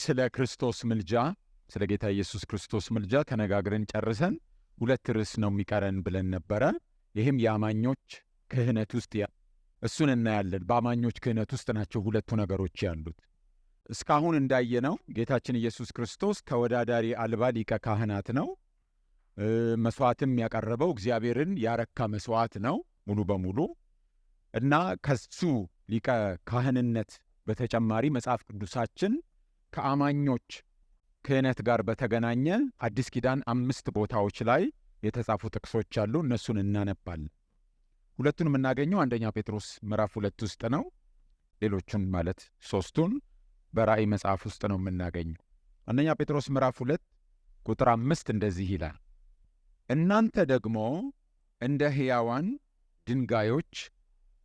ስለ ክርስቶስ ምልጃ ስለ ጌታ ኢየሱስ ክርስቶስ ምልጃ ተነጋግረን ጨርሰን ሁለት ርዕስ ነው የሚቀረን ብለን ነበረ። ይህም የአማኞች ክህነት ውስጥ እሱን እናያለን። በአማኞች ክህነት ውስጥ ናቸው ሁለቱ ነገሮች ያሉት። እስካሁን እንዳየነው ጌታችን ኢየሱስ ክርስቶስ ተወዳዳሪ አልባ ሊቀ ካህናት ነው። መስዋዕትም ያቀረበው እግዚአብሔርን ያረካ መስዋዕት ነው ሙሉ በሙሉ እና ከሱ ሊቀ ካህንነት በተጨማሪ መጽሐፍ ቅዱሳችን ከአማኞች ክህነት ጋር በተገናኘ አዲስ ኪዳን 5 ቦታዎች ላይ የተጻፉ ጥቅሶች አሉ። እነሱን እናነባለን። ሁለቱን የምናገኘው አንደኛ ጴጥሮስ ምዕራፍ 2 ውስጥ ነው። ሌሎቹን ማለት 3ቱን በራእይ መጽሐፍ ውስጥ ነው የምናገኘው። አንደኛ ጴጥሮስ ምዕራፍ 2 ቁጥር 5 እንደዚህ ይላል፣ እናንተ ደግሞ እንደ ሕያዋን ድንጋዮች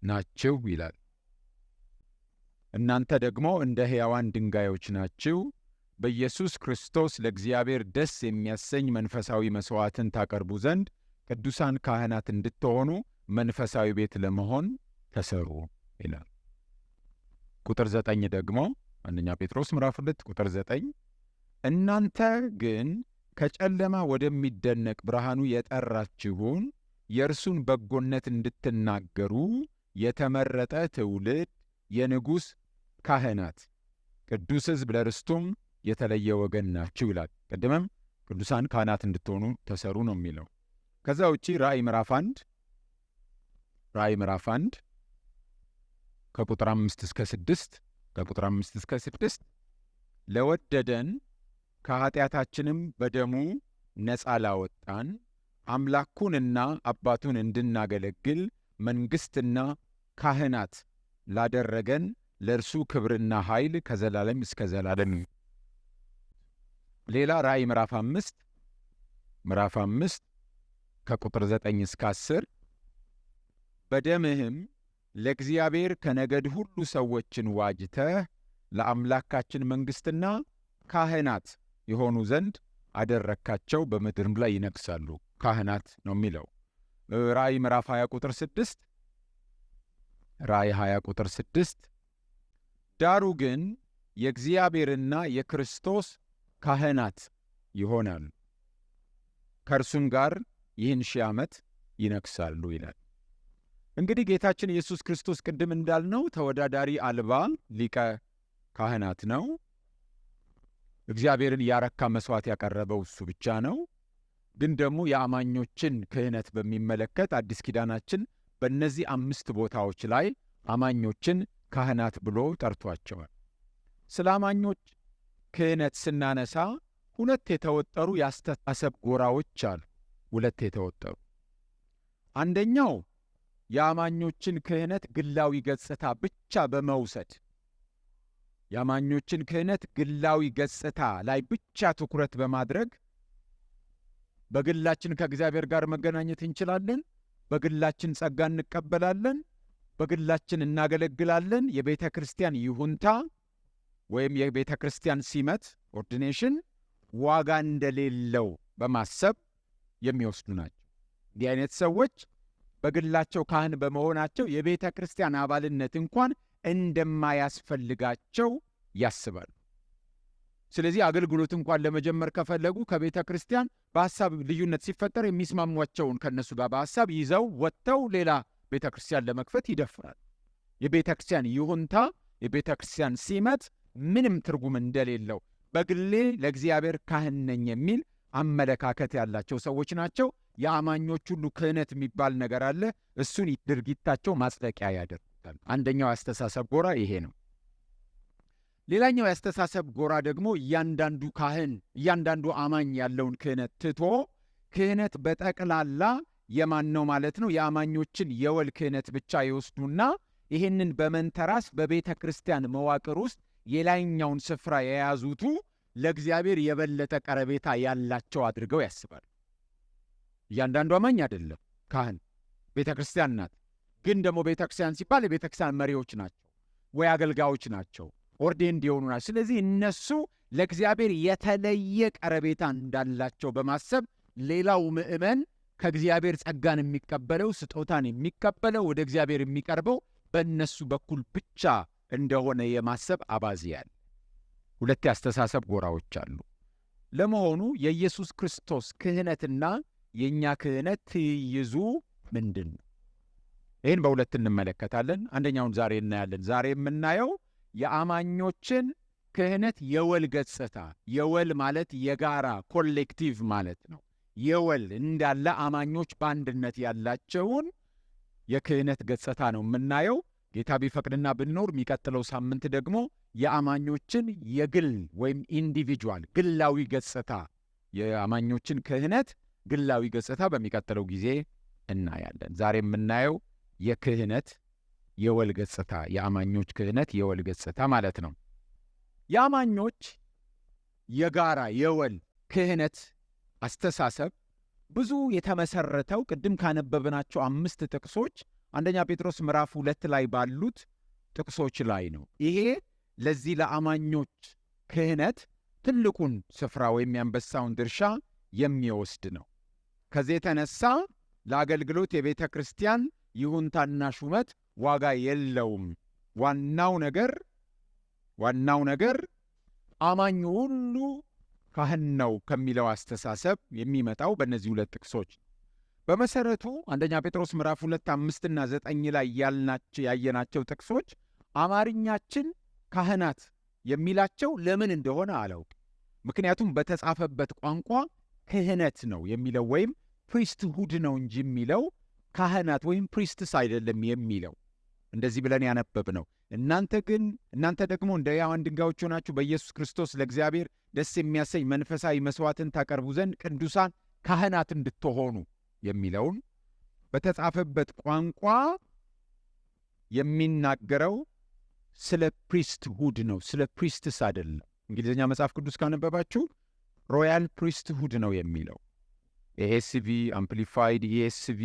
ናችሁ ይላል። እናንተ ደግሞ እንደ ሕያዋን ድንጋዮች ናችሁ፣ በኢየሱስ ክርስቶስ ለእግዚአብሔር ደስ የሚያሰኝ መንፈሳዊ መሥዋዕትን ታቀርቡ ዘንድ ቅዱሳን ካህናት እንድትሆኑ መንፈሳዊ ቤት ለመሆን ተሰሩ ይላል። ቁጥር 9 ደግሞ አንደኛ ጴጥሮስ ምዕራፍ 2 ቁጥር 9 እናንተ ግን ከጨለማ ወደሚደነቅ ብርሃኑ የጠራችሁን የእርሱን በጎነት እንድትናገሩ የተመረጠ ትውልድ፣ የንጉሥ ካህናት፣ ቅዱስ ሕዝብ፣ ለርስቱም የተለየ ወገን ናችሁ ይላል። ቅድመም ቅዱሳን ካህናት እንድትሆኑ ተሰሩ ነው የሚለው። ከዛ ውጪ ራእይ ምዕራፍ 1 ከቁጥር 5 እስከ 6 ለወደደን ከኀጢአታችንም በደሙ ነጻ ላወጣን አምላኩንና አባቱን እንድናገለግል መንግሥትና ካህናት ላደረገን ለእርሱ ክብርና ኃይል ከዘላለም እስከ ዘላለም። ሌላ ራእይ ምዕራፍ 5 ከቁጥር 9 እስከ 10 በደምህም ለእግዚአብሔር ከነገድ ሁሉ ሰዎችን ዋጅተህ ለአምላካችን መንግሥትና ካህናት የሆኑ ዘንድ አደረካቸው፣ በምድርም ላይ ይነግሣሉ። ካህናት ነው የሚለው። ራእይ ምዕራፍ 20 ቁጥር 6 ዳሩ ግን የእግዚአብሔርና የክርስቶስ ካህናት ይሆናሉ፣ ከእርሱም ጋር ይህን 1000 ዓመት ይነግሣሉ ይላል። እንግዲህ ጌታችን ኢየሱስ ክርስቶስ ቅድም እንዳልነው ተወዳዳሪ አልባ ሊቀ ካህናት ነው። እግዚአብሔርን ያረካ መስዋዕት ያቀረበው እሱ ብቻ ነው። ግን ደግሞ የአማኞችን ክህነት በሚመለከት አዲስ ኪዳናችን በእነዚህ 5 ቦታዎች ላይ አማኞችን ካህናት ብሎ ጠርቷቸዋል። ስለ አማኞች ክህነት ስናነሳ 2 የተወጠሩ የአስተሳሰብ ጎራዎች አሉ። 2 የተወጠሩ፣ አንደኛው የአማኞችን ክህነት ግላዊ ገጽታ ብቻ በመውሰድ የአማኞችን ክህነት ግላዊ ገጽታ ላይ ብቻ ትኩረት በማድረግ በግላችን ከእግዚአብሔር ጋር መገናኘት እንችላለን፣ በግላችን ጸጋ እንቀበላለን፣ በግላችን እናገለግላለን፣ የቤተ ክርስቲያን ይሁንታ ወይም የቤተ ክርስቲያን ሲመት ኦርዲኔሽን ዋጋ እንደሌለው በማሰብ የሚወስዱ ናቸው። እንዲህ አይነት ሰዎች በግላቸው ካህን በመሆናቸው የቤተ ክርስቲያን አባልነት እንኳን እንደማያስፈልጋቸው ያስባሉ። ስለዚህ አገልግሎት እንኳን ለመጀመር ከፈለጉ ከቤተ ክርስቲያን በሐሳብ ልዩነት ሲፈጠር የሚስማሟቸውን ከነሱ ጋር በሐሳብ ይዘው ወጥተው ሌላ ቤተ ክርስቲያን ለመክፈት ይደፍራል። የቤተ ክርስቲያን ይሁንታ፣ የቤተ ክርስቲያን ሲመት ምንም ትርጉም እንደሌለው በግሌ ለእግዚአብሔር ካህን ነኝ የሚል አመለካከት ያላቸው ሰዎች ናቸው። የአማኞች ሁሉ ክህነት የሚባል ነገር አለ። እሱን ድርጊታቸው ማጽደቂያ ያደርጉታል። አንደኛው የአስተሳሰብ ጎራ ይሄ ነው። ሌላኛው የአስተሳሰብ ጎራ ደግሞ እያንዳንዱ ካህን እያንዳንዱ አማኝ ያለውን ክህነት ትቶ ክህነት በጠቅላላ የማን ነው ማለት ነው? የአማኞችን የወል ክህነት ብቻ ይወስዱና ይህንን በመንተራስ በቤተ ክርስቲያን መዋቅር ውስጥ የላይኛውን ስፍራ የያዙቱ ለእግዚአብሔር የበለጠ ቀረቤታ ያላቸው አድርገው ያስባሉ። እያንዳንዱ አማኝ አይደለም ካህን፣ ቤተ ክርስቲያን ናት። ግን ደግሞ ቤተ ክርስቲያን ሲባል የቤተ ክርስቲያን መሪዎች ናቸው ወይ አገልጋዮች ናቸው፣ ኦርዴንድ የሆኑ ናቸው። ስለዚህ እነሱ ለእግዚአብሔር የተለየ ቀረቤታ እንዳላቸው በማሰብ ሌላው ምእመን ከእግዚአብሔር ጸጋን የሚቀበለው ስጦታን የሚቀበለው ወደ እግዚአብሔር የሚቀርበው በእነሱ በኩል ብቻ እንደሆነ የማሰብ አባዜ ያለ። ሁለት የአስተሳሰብ ጎራዎች አሉ። ለመሆኑ የኢየሱስ ክርስቶስ ክህነትና የእኛ ክህነት ትይዙ ምንድን ነው? ይህን በሁለት እንመለከታለን። አንደኛውን ዛሬ እናያለን። ዛሬ የምናየው የአማኞችን ክህነት የወል ገጽታ። የወል ማለት የጋራ ኮሌክቲቭ ማለት ነው። የወል እንዳለ አማኞች በአንድነት ያላቸውን የክህነት ገጽታ ነው የምናየው። ጌታ ቢፈቅድና ብንኖር የሚቀጥለው ሳምንት ደግሞ የአማኞችን የግል ወይም ኢንዲቪጁዋል ግላዊ ገጽታ፣ የአማኞችን ክህነት ግላዊ ገጽታ በሚቀጥለው ጊዜ እናያለን። ዛሬ የምናየው የክህነት የወል ገጽታ፣ የአማኞች ክህነት የወል ገጽታ ማለት ነው። የአማኞች የጋራ የወል ክህነት አስተሳሰብ ብዙ የተመሰረተው ቅድም ካነበብናቸው 5 ጥቅሶች አንደኛ ጴጥሮስ ምዕራፍ 2 ላይ ባሉት ጥቅሶች ላይ ነው። ይሄ ለዚህ ለአማኞች ክህነት ትልቁን ስፍራ ወይም የአንበሳውን ድርሻ የሚወስድ ነው። ከዚህ የተነሳ ለአገልግሎት የቤተ ክርስቲያን ይሁንታና ሹመት ዋጋ የለውም። ዋናው ነገር አማኙ ሁሉ ካህን ነው ከሚለው አስተሳሰብ የሚመጣው በእነዚህ 2 ጥቅሶች። በመሰረቱ አንደኛ ጴጥሮስ ምዕራፍ 2 5 እና 9 ላይ ያየናቸው ጥቅሶች አማርኛችን ካህናት የሚላቸው ለምን እንደሆነ አላውቅም። ምክንያቱም በተጻፈበት ቋንቋ ክህነት ነው የሚለው ወይም ፕሪስትሁድ ነው እንጂ የሚለው ካህናት ወይም ፕሪስትስ አይደለም የሚለው እንደዚህ ብለን ያነበብነው። እናንተ ደግሞ እንደ ሕያዋን ድንጋዮች ሆናችሁ በኢየሱስ ክርስቶስ ለእግዚአብሔር ደስ የሚያሰኝ መንፈሳዊ መሥዋዕትን ታቀርቡ ዘንድ ቅዱሳን ካህናት እንድትሆኑ የሚለውን በተጻፈበት ቋንቋ የሚናገረው ስለ ፕሪስትሁድ ነው፣ ስለ ፕሪስትስ አይደለም። እንግሊዝኛ መጽሐፍ ቅዱስ ካነበባችሁ ሮያል ፕሪስትሁድ ነው የሚለው። ኤኤስቪ፣ አምፕሊፋይድ፣ ኢኤስቪ፣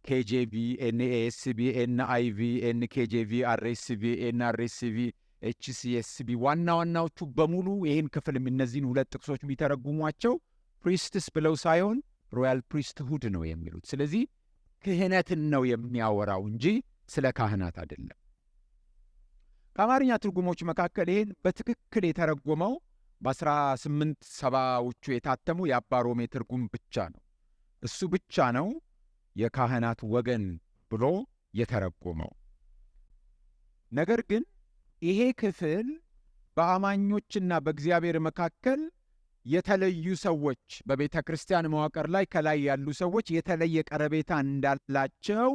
ኬጄቪ፣ ኤንኤኤስቪ፣ ኤንአይቪ፣ ኤንኬጄቪ፣ አርኤስቪ፣ ኤንአርኤስቪ፣ ኤችሲኤስቪ ዋናዎቹ በሙሉ ይህን ክፍል እነዚህን 2 ጥቅሶች የሚተረጉሟቸው ፕሪስትስ ብለው ሳይሆን ሮያል ፕሪስትሁድ ነው የሚሉት። ስለዚህ ክህነትን ነው የሚያወራው እንጂ ስለ ካህናት አይደለም። ከአማርኛ ትርጉሞች መካከል ይህን በትክክል የተረጎመው በ1870ዎቹ የታተሙ የአባ ሮሜ ትርጉም ብቻ ነው። እሱ ብቻ ነው የካህናት ወገን ብሎ የተረጎመው። ነገር ግን ይሄ ክፍል በአማኞችና በእግዚአብሔር መካከል የተለዩ ሰዎች በቤተ ክርስቲያን መዋቅር ላይ ከላይ ያሉ ሰዎች የተለየ ቀረቤታ እንዳላቸው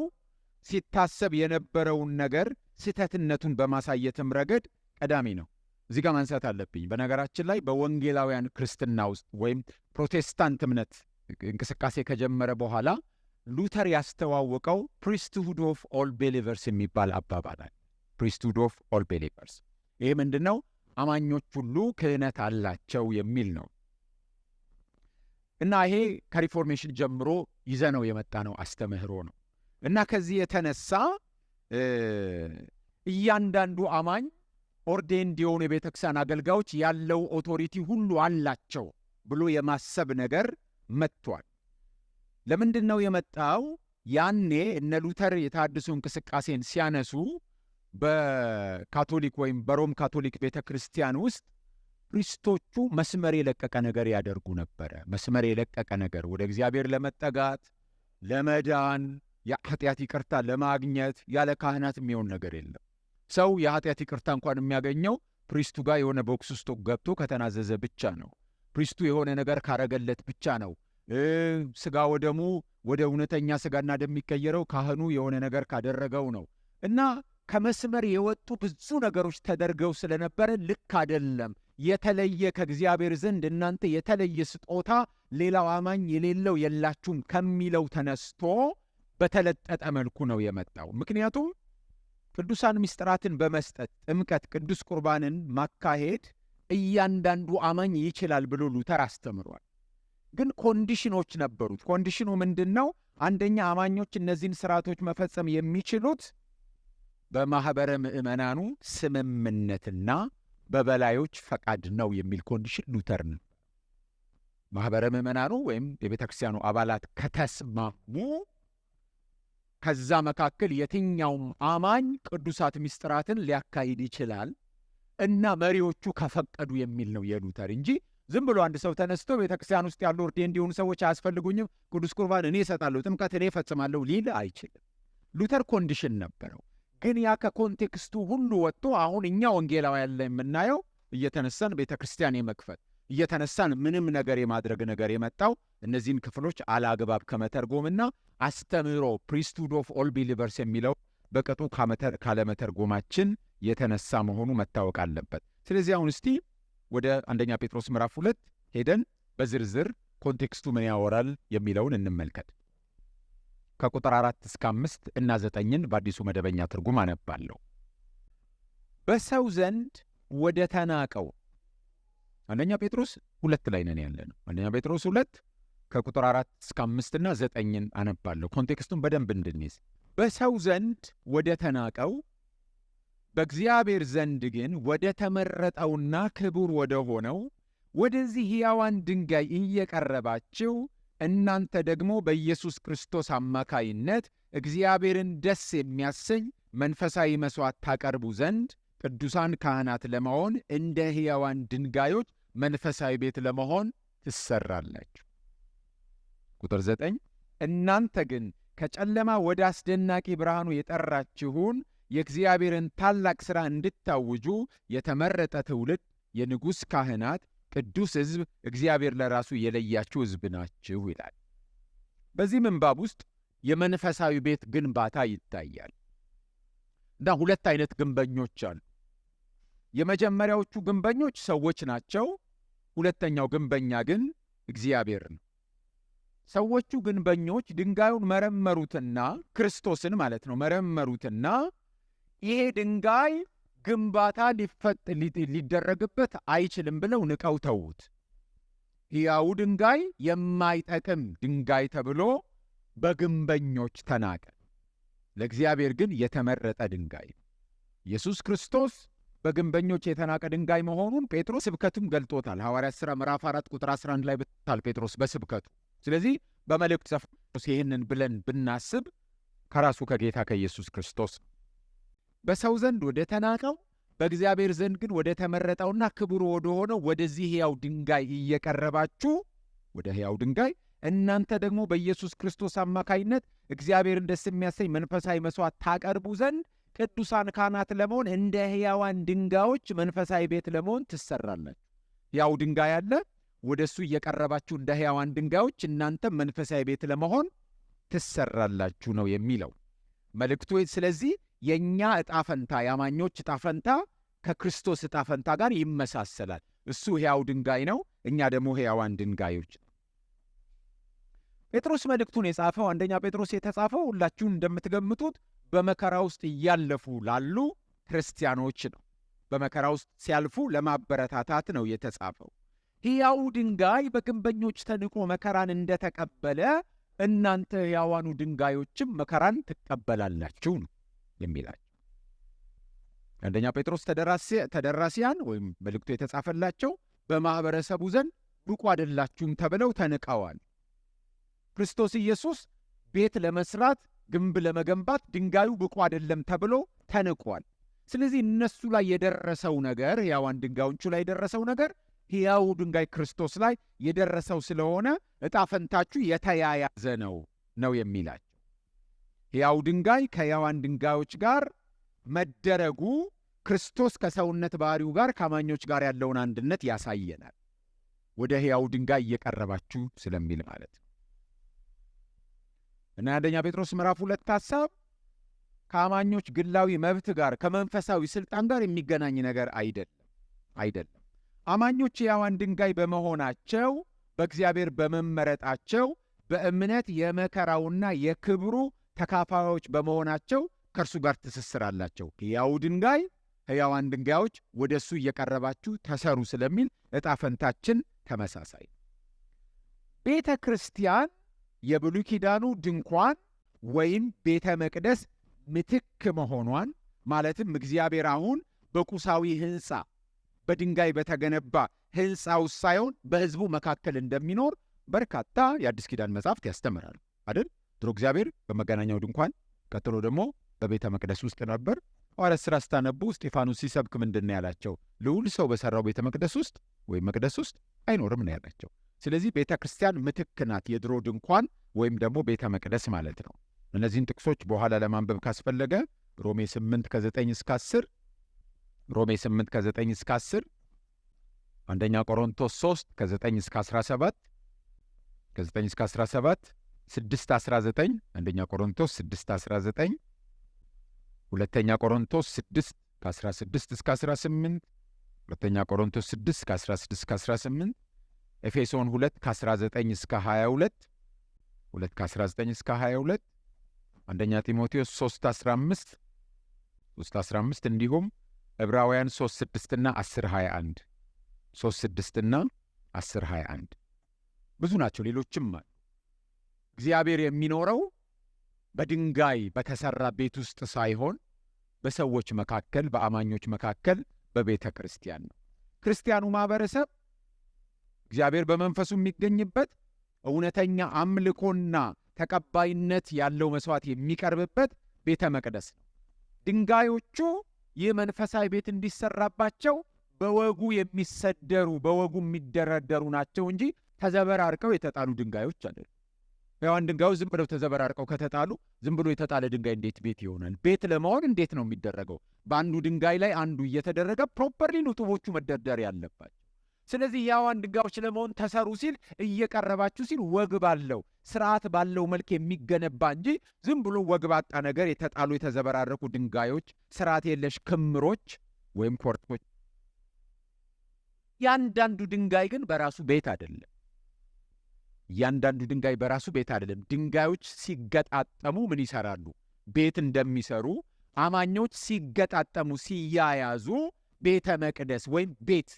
ሲታሰብ የነበረውን ነገር ስህተትነቱን በማሳየትም ረገድ ቀዳሚ ነው። እዚህ ጋር ማንሳት አለብኝ። በነገራችን ላይ በወንጌላውያን ክርስትና ውስጥ ወይም ፕሮቴስታንት እምነት እንቅስቃሴ ከጀመረ በኋላ ሉተር ያስተዋወቀው ፕሪስትሁድ ኦፍ ኦል ቤሊቨርስ የሚባል አባባል አለ። ፕሪስትሁድ ኦፍ ኦል ቤሊቨርስ። ይሄ ምንድን ነው? አማኞች ሁሉ ክህነት አላቸው የሚል ነው። እና ይሄ ከሪፎርሜሽን ጀምሮ ይዘነው የመጣ ነው አስተምህሮ ነው። እና ከዚህ የተነሳ እያንዳንዱ አማኝ ኦርዴንድ የሆኑ የቤተክርስቲያን አገልጋዮች ያለው ኦቶሪቲ ሁሉ አላቸው ብሎ የማሰብ ነገር መጥቷል። ለምንድን ነው የመጣው? ያኔ እነ ሉተር የተሐድሶ እንቅስቃሴን ሲያነሱ በካቶሊክ ወይም በሮም ካቶሊክ ቤተ ክርስቲያን ውስጥ ፕሪስቶቹ መስመር የለቀቀ ነገር ያደርጉ ነበረ። መስመር የለቀቀ ነገር ወደ እግዚአብሔር ለመጠጋት ለመዳን፣ የኃጢአት ይቅርታ ለማግኘት ያለ ካህናት የሚሆን ነገር የለም። ሰው የኃጢአት ይቅርታ እንኳን የሚያገኘው ፕሪስቱ ጋር የሆነ ቦክስ ውስጥ ገብቶ ከተናዘዘ ብቻ ነው። ፕሪስቱ የሆነ ነገር ካረገለት ብቻ ነው። ስጋ ወደሙ ወደ እውነተኛ ስጋና ደም የሚቀየረው ካህኑ የሆነ ነገር ካደረገው ነው። እና ከመስመር የወጡ ብዙ ነገሮች ተደርገው ስለነበረ ልክ አይደለም። የተለየ ከእግዚአብሔር ዘንድ እናንተ የተለየ ስጦታ ሌላው አማኝ የሌለው የላችሁም ከሚለው ተነስቶ በተለጠጠ መልኩ ነው የመጣው። ምክንያቱም ቅዱሳን ምስጢራትን በመስጠት ጥምቀት፣ ቅዱስ ቁርባንን ማካሄድ እያንዳንዱ አማኝ ይችላል ብሎ ሉተር አስተምሯል። ግን ኮንዲሽኖች ነበሩት። ኮንዲሽኑ ምንድን ነው? አንደኛ አማኞች እነዚህን ስርዓቶች መፈጸም የሚችሉት በማኅበረ ምዕመናኑ ስምምነትና በበላዮች ፈቃድ ነው የሚል ኮንዲሽን ሉተር ነው። ማኅበረ ምዕመናኑ ወይም የቤተ ክርስቲያኑ አባላት ከተስማሙ ከዛ መካከል የትኛውም አማኝ ቅዱሳት ምስጢራትን ሊያካሂድ ይችላል። እና መሪዎቹ ከፈቀዱ የሚል ነው የሉተር እንጂ ዝም ብሎ አንድ ሰው ተነስቶ ቤተክርስቲያን ውስጥ ያሉ ኦርዴንድ የሆኑ ሰዎች አያስፈልጉኝም፣ ቅዱስ ቁርባን እኔ እሰጣለሁ፣ ጥምቀት እኔ እፈጽማለሁ ሊል አይችልም። ሉተር ኮንዲሽን ነበረው። ግን ያ ከኮንቴክስቱ ሁሉ ወጥቶ አሁን እኛ ወንጌላውያን ላይ የምናየው እየተነሳን ቤተክርስቲያን የመክፈት እየተነሳን ምንም ነገር የማድረግ ነገር የመጣው እነዚህን ክፍሎች አላግባብ ከመተርጎምና አስተምህሮ ፕሪስትሁድ ኦፍ ኦል ቢሊቨርስ የሚለው በቅጡ ካለመተርጎማችን የተነሳ መሆኑ መታወቅ አለበት። ስለዚህ አሁን እስቲ ወደ አንደኛ ጴጥሮስ ምዕራፍ 2 ሄደን በዝርዝር ኮንቴክስቱ ምን ያወራል የሚለውን እንመልከት። ከቁጥር 4 እስከ 5 እና 9ን በአዲሱ መደበኛ ትርጉም አነባለሁ። በሰው ዘንድ ወደ ተናቀው አንደኛ ጴጥሮስ 2 ላይ ነን ያለነው። አንደኛ ጴጥሮስ 2 ከቁጥር 4 እስከ 5 እና 9ን አነባለሁ ኮንቴክስቱን በደንብ እንድንይዝ። በሰው ዘንድ ወደ ተናቀው በእግዚአብሔር ዘንድ ግን ወደ ተመረጠውና ክቡር ወደ ሆነው ወደዚህ ሕያዋን ድንጋይ እየቀረባችሁ እናንተ ደግሞ በኢየሱስ ክርስቶስ አማካይነት እግዚአብሔርን ደስ የሚያሰኝ መንፈሳዊ መሥዋዕት ታቀርቡ ዘንድ ቅዱሳን ካህናት ለመሆን እንደ ሕያዋን ድንጋዮች መንፈሳዊ ቤት ለመሆን ትሰራላችሁ። ቁጥር 9 እናንተ ግን ከጨለማ ወደ አስደናቂ ብርሃኑ የጠራችሁን የእግዚአብሔርን ታላቅ ሥራ እንድታውጁ የተመረጠ ትውልድ፣ የንጉሥ ካህናት፣ ቅዱስ ሕዝብ፣ እግዚአብሔር ለራሱ የለያችሁ ሕዝብ ናችሁ ይላል። በዚህ ምንባብ ውስጥ የመንፈሳዊ ቤት ግንባታ ይታያል እና ሁለት አይነት ግንበኞች አሉ። የመጀመሪያዎቹ ግንበኞች ሰዎች ናቸው። ሁለተኛው ግንበኛ ግን እግዚአብሔር ነው። ሰዎቹ ግንበኞች ድንጋዩን መረመሩትና ክርስቶስን ማለት ነው መረመሩትና ይሄ ድንጋይ ግንባታ ሊደረግበት አይችልም ብለው ንቀው ተዉት። ሕያው ድንጋይ የማይጠቅም ድንጋይ ተብሎ በግንበኞች ተናቀ። ለእግዚአብሔር ግን የተመረጠ ድንጋይ ኢየሱስ ክርስቶስ በግንበኞች የተናቀ ድንጋይ መሆኑን ጴጥሮስ ስብከቱም ገልጦታል። ሐዋርያት ሥራ ምዕራፍ 4 ቁጥር 11 ላይ ብታል ጴጥሮስ በስብከቱ። ስለዚህ በመልእክቱ ዘፍጥሮስ ይህንን ብለን ብናስብ ከራሱ ከጌታ ከኢየሱስ ክርስቶስ በሰው ዘንድ ወደ ተናቀው በእግዚአብሔር ዘንድ ግን ወደ ተመረጠውና ክቡር ወደ ሆነው ወደዚህ ሕያው ድንጋይ እየቀረባችሁ ወደ ሕያው ድንጋይ እናንተ ደግሞ በኢየሱስ ክርስቶስ አማካይነት እግዚአብሔርን ደስ የሚያሰኝ መንፈሳዊ መሥዋዕት ታቀርቡ ዘንድ ቅዱሳን ካህናት ለመሆን እንደ ሕያዋን ድንጋዮች መንፈሳዊ ቤት ለመሆን ትሰራላችሁ። ሕያው ድንጋይ አለ፣ ወደ እሱ እየቀረባችሁ እንደ ሕያዋን ድንጋዮች እናንተም መንፈሳዊ ቤት ለመሆን ትሰራላችሁ ነው የሚለው መልእክቱ። ስለዚህ የእኛ ዕጣፈንታ የአማኞች ዕጣፈንታ ከክርስቶስ ዕጣፈንታ ጋር ይመሳሰላል። እሱ ሕያው ድንጋይ ነው፣ እኛ ደግሞ ሕያዋን ድንጋዮች። ጴጥሮስ መልእክቱን የጻፈው አንደኛ ጴጥሮስ የተጻፈው ሁላችሁም እንደምትገምቱት በመከራ ውስጥ እያለፉ ላሉ ክርስቲያኖች ነው። በመከራ ውስጥ ሲያልፉ ለማበረታታት ነው የተጻፈው። ሕያው ድንጋይ በግንበኞች ተንቆ መከራን እንደተቀበለ እናንተ ሕያዋኑ ድንጋዮችም መከራን ትቀበላላችሁ ነው የሚላቸው። አንደኛ ጴጥሮስ ተደራሲያን ወይም መልእክቱ የተጻፈላቸው በማኅበረሰቡ ዘንድ ብቁ አይደላችሁም ተብለው ተንቀዋል። ክርስቶስ ኢየሱስ ቤት ለመስራት ግንብ ለመገንባት ድንጋዩ ብቁ አይደለም ተብሎ ተንቋል። ስለዚህ እነሱ ላይ የደረሰው ነገር ሕያዋን ድንጋዮቹ ላይ የደረሰው ነገር ሕያው ድንጋይ ክርስቶስ ላይ የደረሰው ስለሆነ ዕጣ ፈንታችሁ የተያያዘ ነው የሚላቸው። ሕያው ድንጋይ ከሕያዋን ድንጋዮች ጋር መደረጉ ክርስቶስ ከሰውነት ባህሪው ጋር ከአማኞች ጋር ያለውን አንድነት ያሳየናል። ወደ ሕያው ድንጋይ እየቀረባችሁ ስለሚል ማለት ነው። እና አንደኛ ጴጥሮስ ምዕራፍ 2 ሐሳብ ከአማኞች ግላዊ መብት ጋር ከመንፈሳዊ ስልጣን ጋር የሚገናኝ ነገር አይደለም። አማኞች ሕያዋን ድንጋይ በመሆናቸው በእግዚአብሔር በመመረጣቸው በእምነት የመከራውና የክብሩ ተካፋዮች በመሆናቸው ከእርሱ ጋር ትስስር አላቸው። ሕያው ድንጋይ ሕያዋን ድንጋዮች ወደ እሱ እየቀረባችሁ ተሰሩ ስለሚል ዕጣ ፈንታችን ተመሳሳይ። ቤተ ክርስቲያን የብሉይ ኪዳኑ ድንኳን ወይም ቤተ መቅደስ ምትክ መሆኗን ማለትም እግዚአብሔር አሁን በቁሳዊ ሕንፃ በድንጋይ በተገነባ ሕንፃ ውስጥ ሳይሆን በሕዝቡ መካከል እንደሚኖር በርካታ የአዲስ ኪዳን መጻሕፍት ያስተምራሉ አይደል? ድሮ እግዚአብሔር በመገናኛው ድንኳን፣ ቀጥሎ ደግሞ በቤተ መቅደስ ውስጥ ነበር። ሐዋርያት ሥራ ስታነቡ እስጢፋኖስ ሲሰብክ ምንድን ነው ያላቸው? ልዑል ሰው በሠራው ቤተ መቅደስ ውስጥ ወይም መቅደስ ውስጥ አይኖርም ነው ያላቸው። ስለዚህ ቤተ ክርስቲያን ምትክ ናት፣ የድሮ ድንኳን ወይም ደግሞ ቤተ መቅደስ ማለት ነው። እነዚህን ጥቅሶች በኋላ ለማንበብ ካስፈለገ ሮሜ 8 ከ9 እስከ 10፣ ሮሜ 8 ከ9 እስከ 10፣ አንደኛ ቆሮንቶስ 3 ከ9 እስከ 17፣ ከ9 እስከ 17፣ 6 19፣ አንደኛ ቆሮንቶስ 6 19፣ ሁለተኛ ቆሮንቶስ 6 ከ16 እስከ 18፣ ሁለተኛ ቆሮንቶስ 6 ከ16 እስከ 18፣ ኤፌሶን 2 ከ19 እስከ 22፣ 2 ከ19 እስከ 22፣ አንደኛ ጢሞቴዎስ 3:15 3:15 እንዲሁም ዕብራውያን 3:6 እና 10:21 3:6 እና 10:21 ብዙ ናቸው። ሌሎችም አሉ። እግዚአብሔር የሚኖረው በድንጋይ በተሰራ ቤት ውስጥ ሳይሆን በሰዎች መካከል፣ በአማኞች መካከል በቤተ ክርስቲያን ነው። ክርስቲያኑ ማህበረሰብ እግዚአብሔር በመንፈሱ የሚገኝበት እውነተኛ አምልኮና ተቀባይነት ያለው መስዋዕት የሚቀርብበት ቤተ መቅደስ ነው። ድንጋዮቹ ይህ መንፈሳዊ ቤት እንዲሰራባቸው በወጉ የሚሰደሩ በወጉ የሚደረደሩ ናቸው እንጂ ተዘበራርቀው የተጣሉ ድንጋዮች አይደሉም። ያውን ድንጋዩ ዝም ብለው ተዘበራርቀው ከተጣሉ ዝም ብሎ የተጣለ ድንጋይ እንዴት ቤት ይሆናል? ቤት ለመሆን እንዴት ነው የሚደረገው? በአንዱ ድንጋይ ላይ አንዱ እየተደረገ ፕሮፐርሊ ነው ጡቦቹ መደርደር ያለባቸው። ስለዚህ ያዋን ድንጋዮች ለመሆን ተሰሩ ሲል እየቀረባችሁ ሲል ወግ ባለው ስርዓት ባለው መልክ የሚገነባ እንጂ ዝም ብሎ ወግ ባጣ ነገር የተጣሉ የተዘበራረቁ ድንጋዮች፣ ስርዓት የለሽ ክምሮች ወይም ኮርቶች። ያንዳንዱ ድንጋይ ግን በራሱ ቤት አይደለም። ያንዳንዱ ድንጋይ በራሱ ቤት አይደለም። ድንጋዮች ሲገጣጠሙ ምን ይሰራሉ? ቤት እንደሚሰሩ አማኞች ሲገጣጠሙ ሲያያዙ ቤተ መቅደስ ወይም ቤት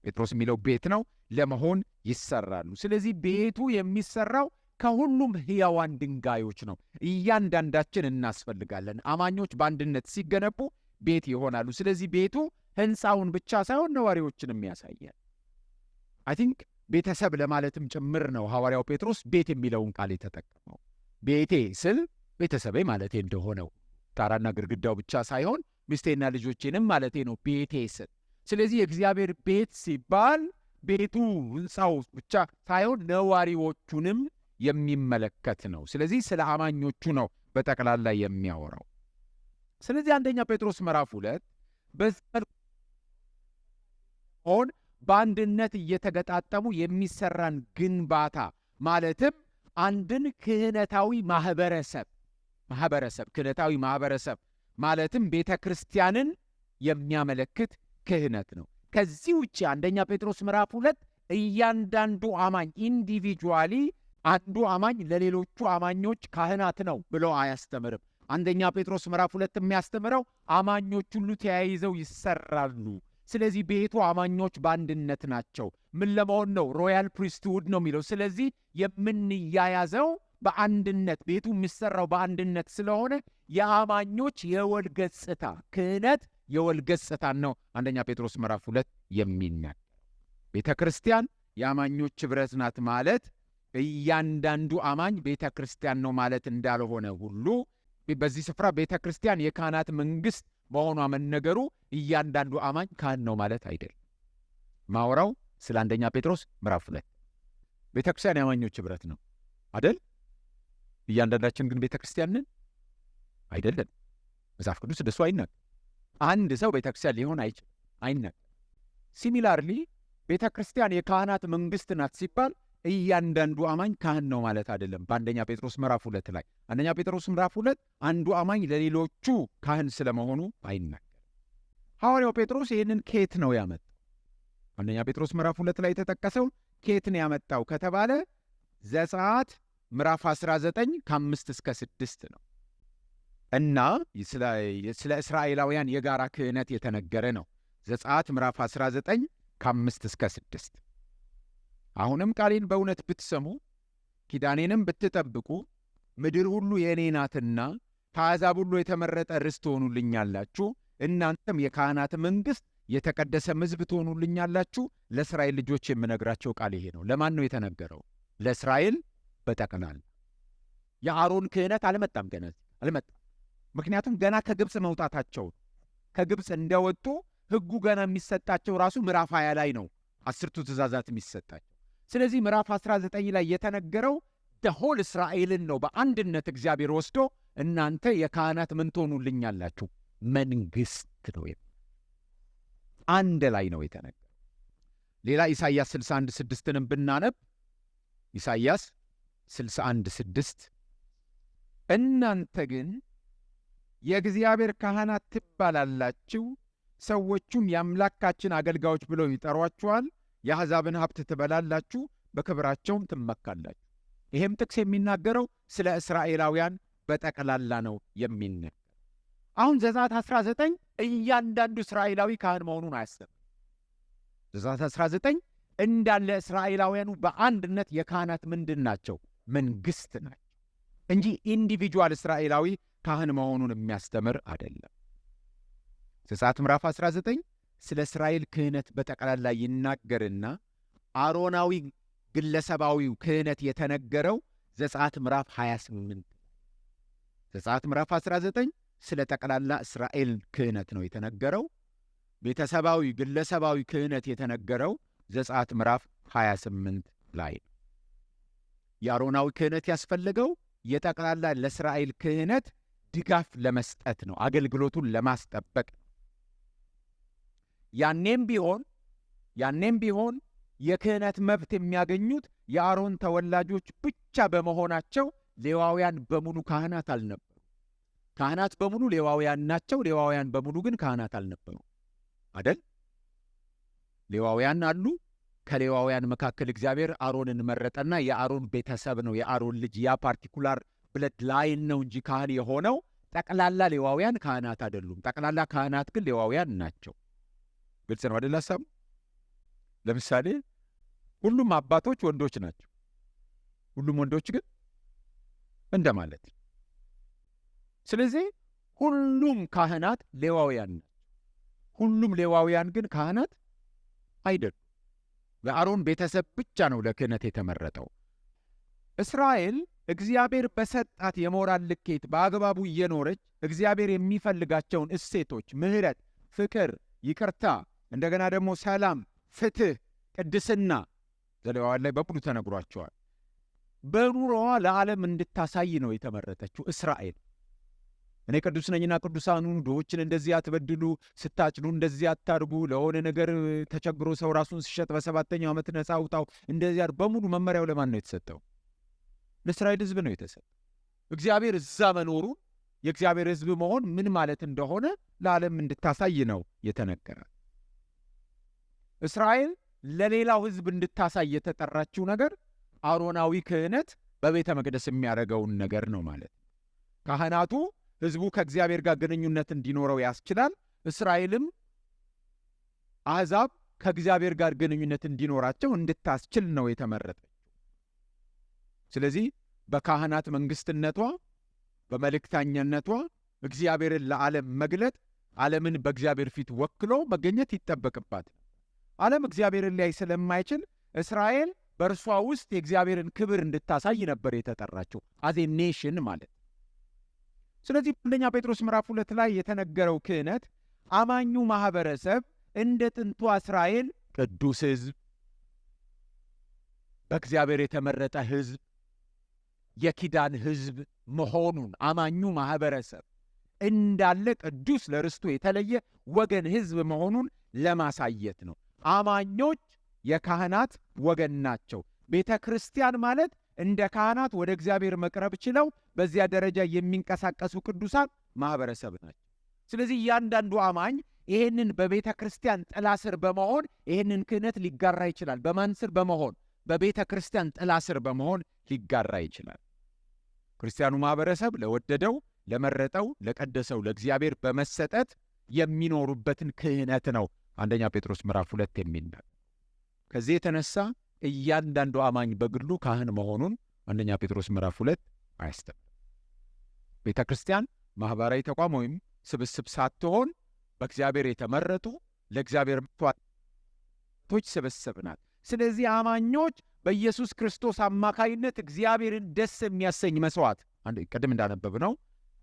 ጴጥሮስ የሚለው ቤት ነው ለመሆን ይሰራሉ። ስለዚህ ቤቱ የሚሰራው ከሁሉም ሕያዋን ድንጋዮች ነው። እያንዳንዳችን እናስፈልጋለን። አማኞች በአንድነት ሲገነቡ ቤት ይሆናሉ። ስለዚህ ቤቱ ሕንፃውን ብቻ ሳይሆን ነዋሪዎችንም ያሳያል። አይ ቲንክ ቤተሰብ ለማለትም ጭምር ነው ሐዋርያው ጴጥሮስ ቤት የሚለውን ቃል የተጠቀመው። ቤቴ ስል ቤተሰቤ ማለቴ እንደሆነው ጣራና ግድግዳው ብቻ ሳይሆን ሚስቴና ልጆቼንም ማለቴ ነው ቤቴ ስል። ስለዚህ የእግዚአብሔር ቤት ሲባል ቤቱ ሕንፃው ብቻ ሳይሆን ነዋሪዎቹንም የሚመለከት ነው። ስለዚህ ስለ አማኞቹ ነው በጠቅላላ የሚያወራው። ስለዚህ አንደኛ ጴጥሮስ ምዕራፍ 2 በሆን በአንድነት እየተገጣጠሙ የሚሰራን ግንባታ ማለትም አንድን ክህነታዊ ማህበረሰብ ክህነታዊ ማህበረሰብ ማለትም ቤተ ክርስቲያንን የሚያመለክት ክህነት ነው። ከዚህ ውጭ አንደኛ ጴጥሮስ ምዕራፍ 2 እያንዳንዱ አማኝ ኢንዲቪጁዋሊ አንዱ አማኝ ለሌሎቹ አማኞች ካህናት ነው ብሎ አያስተምርም። አንደኛ ጴጥሮስ ምዕራፍ 2 የሚያስተምረው አማኞች ሁሉ ተያይዘው ይሰራሉ። ስለዚህ ቤቱ አማኞች በአንድነት ናቸው። ምን ለመሆን ነው? ሮያል ፕሪስትሁድ ነው የሚለው። ስለዚህ የምንያያዘው በአንድነት ቤቱ የሚሰራው በአንድነት ስለሆነ የአማኞች የወል ገጽታ ክህነት የወል ገጽታን ነው አንደኛ ጴጥሮስ ምዕራፍ 2 የሚናገር። ቤተ ክርስቲያን የአማኞች ኅብረት ናት ማለት እያንዳንዱ አማኝ ቤተ ክርስቲያን ነው ማለት እንዳልሆነ ሁሉ በዚህ ስፍራ ቤተ ክርስቲያን የካህናት መንግሥት መሆኗ መነገሩ እያንዳንዱ አማኝ ካህን ነው ማለት አይደለም። ማውራው ስለ አንደኛ ጴጥሮስ ምዕራፍ 2 ቤተ ክርስቲያን የአማኞች ኅብረት ነው አይደል? እያንዳንዳችን ግን ቤተ ክርስቲያን ነን አይደለም። መጽሐፍ ቅዱስ እንደሱ አይናገርም። አንድ ሰው ቤተ ክርስቲያን ሊሆን አይናገርም። ሲሚላርሊ ቤተ ክርስቲያን የካህናት መንግሥት ናት ሲባል እያንዳንዱ አማኝ ካህን ነው ማለት አይደለም። በአንደኛ ጴጥሮስ ምዕራፍ 2 ላይ አንደኛ ጴጥሮስ ምዕራፍ 2 አንዱ አማኝ ለሌሎቹ ካህን ስለመሆኑ አይናገርም። ሐዋርያው ጴጥሮስ ይህንን ከየት ነው ያመጣው? አንደኛ ጴጥሮስ ምዕራፍ 2 ላይ የተጠቀሰው ከየት ነው ያመጣው ከተባለ ዘጸአት ምዕራፍ 19 ከ5 እስከ 6 ነው እና ስለ እስራኤላውያን የጋራ ክህነት የተነገረ ነው። ዘጸአት ምዕራፍ 19 ከ5 እስከ 6 አሁንም ቃሌን በእውነት ብትሰሙ ኪዳኔንም ብትጠብቁ ምድር ሁሉ የእኔ ናትና ከአሕዛብ ሁሉ የተመረጠ ርስት ትሆኑልኛላችሁ። እናንተም የካህናት መንግሥት የተቀደሰም ሕዝብ ትሆኑልኛላችሁ። ለእስራኤል ልጆች የምነግራቸው ቃል ይሄ ነው። ለማን ነው የተነገረው? ለእስራኤል በጠቅላላ። የአሮን ክህነት አልመጣም፣ ገና አልመጣም። ምክንያቱም ገና ከግብፅ መውጣታቸው ከግብፅ እንደወጡ ሕጉ ገና የሚሰጣቸው ራሱ ምዕራፍ 20 ላይ ነው 10ቱ ትእዛዛት የሚሰጣቸው። ስለዚህ ምዕራፍ 19 ላይ የተነገረው ደሆል እስራኤልን ነው በአንድነት እግዚአብሔር ወስዶ እናንተ የካህናት ምን ትሆኑልኛላችሁ? መንግሥት ነው። አንድ ላይ ነው የተነገረው። ሌላ ኢሳይያስ 61:6ንም ብናነብ ኢሳይያስ 61:6 እናንተ ግን የእግዚአብሔር ካህናት ትባላላችሁ፣ ሰዎቹም የአምላካችን አገልጋዮች ብለው ይጠሯችኋል። የአሕዛብን ሀብት ትበላላችሁ፣ በክብራቸውም ትመካላችሁ። ይሄም ጥቅስ የሚናገረው ስለ እስራኤላውያን በጠቅላላ ነው የሚነገር። አሁን ዘጸአት 19 እያንዳንዱ እስራኤላዊ ካህን መሆኑን አያስብም። ዘጸአት 19 እንዳለ እስራኤላውያኑ በአንድነት የካህናት ምንድን ናቸው? መንግሥት ናቸው እንጂ ኢንዲቪጁዋል እስራኤላዊ ካህን መሆኑን የሚያስተምር አይደለም። ዘጸአት ምዕራፍ 19 ስለ እስራኤል ክህነት በጠቅላላ ይናገርና አሮናዊ ግለሰባዊው ክህነት የተነገረው ዘጸአት ምዕራፍ 28። ዘጸአት ምዕራፍ 19 ስለ ጠቅላላ እስራኤል ክህነት ነው የተነገረው። ቤተሰባዊ ግለሰባዊ ክህነት የተነገረው ዘጸአት ምዕራፍ 28 ላይ ነው። የአሮናዊ ክህነት ያስፈለገው የጠቅላላ ለእስራኤል ክህነት ድጋፍ ለመስጠት ነው፣ አገልግሎቱን ለማስጠበቅ። ያኔም ቢሆን የክህነት መብት የሚያገኙት የአሮን ተወላጆች ብቻ በመሆናቸው ሌዋውያን በሙሉ ካህናት አልነበሩ። ካህናት በሙሉ ሌዋውያን ናቸው። ሌዋውያን በሙሉ ግን ካህናት አልነበሩ አደል? ሌዋውያን አሉ። ከሌዋውያን መካከል እግዚአብሔር አሮንን መረጠና የአሮን ቤተሰብ ነው የአሮን ልጅ ያ ፓርቲኩላር ብለድ ላይን ነው እንጂ ካህን የሆነው ጠቅላላ ሌዋውያን ካህናት አይደሉም። ጠቅላላ ካህናት ግን ሌዋውያን ናቸው። ግልጽ ነው አይደል ሐሳቡ? ለምሳሌ ሁሉም አባቶች ወንዶች ናቸው። ሁሉም ወንዶች ግን እንደማለት ነው። ስለዚህ ሁሉም ካህናት ሌዋውያን ናቸው። ሁሉም ሌዋውያን ግን ካህናት አይደሉም። በአሮን ቤተሰብ ብቻ ነው ለክህነት የተመረጠው። እስራኤል እግዚአብሔር በሰጣት የሞራል ልኬት በአግባቡ እየኖረች እግዚአብሔር የሚፈልጋቸውን እሴቶች፣ ምሕረት፣ ፍቅር፣ ይቅርታ፣ እንደገና ደግሞ ሰላም፣ ፍትህ፣ ቅድስና ዘሌዋውያን ላይ በሙሉ ተነግሯቸዋል። በኑሮዋ ለዓለም እንድታሳይ ነው የተመረጠችው እስራኤል። እኔ ቅዱስ ነኝና ቅዱሳኑ ድሆችን እንደዚህ አትበድሉ፣ ስታጭዱ እንደዚህ አታርጉ፣ ለሆነ ነገር ተቸግሮ ሰው ራሱን ሲሸጥ በ7ኛው ዓመት ነፃ አውጣው፣ እንደዚህ በሙሉ መመሪያው ለማን ነው የተሰጠው? ለእስራኤል ሕዝብ ነው የተሰጠው። እግዚአብሔር እዛ መኖሩ የእግዚአብሔር ሕዝብ መሆን ምን ማለት እንደሆነ ለዓለም እንድታሳይ ነው የተነገረ። እስራኤል ለሌላው ሕዝብ እንድታሳይ የተጠራችው ነገር አሮናዊ ክህነት በቤተ መቅደስ የሚያደርገውን ነገር ነው ማለት ነው። ካህናቱ ሕዝቡ ከእግዚአብሔር ጋር ግንኙነት እንዲኖረው ያስችላል። እስራኤልም አሕዛብ ከእግዚአብሔር ጋር ግንኙነት እንዲኖራቸው እንድታስችል ነው የተመረጠችው። ስለዚህ በካህናት መንግሥትነቷ፣ በመልእክተኛነቷ እግዚአብሔርን ለዓለም መግለጥ፣ ዓለምን በእግዚአብሔር ፊት ወክሎ መገኘት ይጠበቅባት። ዓለም እግዚአብሔርን ሊያይ ስለማይችል እስራኤል በእርሷ ውስጥ የእግዚአብሔርን ክብር እንድታሳይ ነበር የተጠራችው አዜ ኔሽን ማለት። ስለዚህ አንደኛ ጴጥሮስ ምዕራፍ 2 ላይ የተነገረው ክህነት አማኙ ማህበረሰብ እንደ ጥንቷ እስራኤል ቅዱስ ሕዝብ፣ በእግዚአብሔር የተመረጠ ሕዝብ፣ የኪዳን ሕዝብ መሆኑን አማኙ ማህበረሰብ እንዳለ ቅዱስ ለርስቱ የተለየ ወገን ሕዝብ መሆኑን ለማሳየት ነው። አማኞች የካህናት ወገን ናቸው። ቤተ ክርስቲያን ማለት እንደ ካህናት ወደ እግዚአብሔር መቅረብ ችለው በዚያ ደረጃ የሚንቀሳቀሱ ቅዱሳን ማህበረሰብ ናቸው። ስለዚህ እያንዳንዱ አማኝ ይህንን በቤተ ክርስቲያን ጥላ ስር በመሆን ይህንን ክህነት ሊጋራ ይችላል። በማን ስር በመሆን? በቤተ ክርስቲያን ጥላ ስር በመሆን ሊጋራ ይችላል። ክርስቲያኑ ማህበረሰብ ለወደደው፣ ለመረጠው፣ ለቀደሰው ለእግዚአብሔር በመሰጠት የሚኖሩበትን ክህነት ነው አንደኛ ጴጥሮስ ምዕራፍ 2 የሚናገር። ከዚህ የተነሳ እያንዳንዱ አማኝ በግሉ ካህን መሆኑን አንደኛ ጴጥሮስ ምዕራፍ 2 አያስተምርም። ቤተ ክርስቲያን ማኅበራዊ ተቋም ወይም ስብስብ ሳትሆን በእግዚአብሔር የተመረጡ ለእግዚአብሔር ቶች ስብስብ ናት። ስለዚህ አማኞች በኢየሱስ ክርስቶስ አማካይነት እግዚአብሔርን ደስ የሚያሰኝ መስዋዕት ቅድም እንዳነበብነው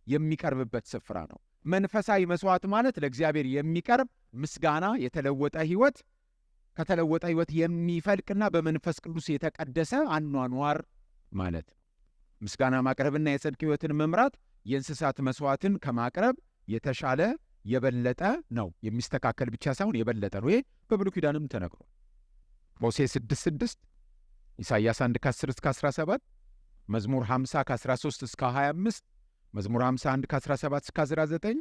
የሚቀርብበት ስፍራ ነው። መንፈሳዊ መስዋዕት ማለት ለእግዚአብሔር የሚቀርብ ምስጋና፣ የተለወጠ ሕይወት፣ ከተለወጠ ሕይወት የሚፈልቅና በመንፈስ ቅዱስ የተቀደሰ አኗኗር ማለት ነው። ምስጋና ማቅረብና የጽድቅ ሕይወትን መምራት የእንስሳት መስዋዕትን ከማቅረብ የተሻለ የበለጠ ነው። የሚስተካከል ብቻ ሳይሆን የበለጠ ነው። ይሄ በብሉይ ኪዳንም ተነግሯል። ሆሴዕ 6:6፣ ኢሳይያስ 1:10-17፣ መዝሙር 50 ከ13 እስከ 25፣ መዝሙር 51 ከ17 እስከ 19፣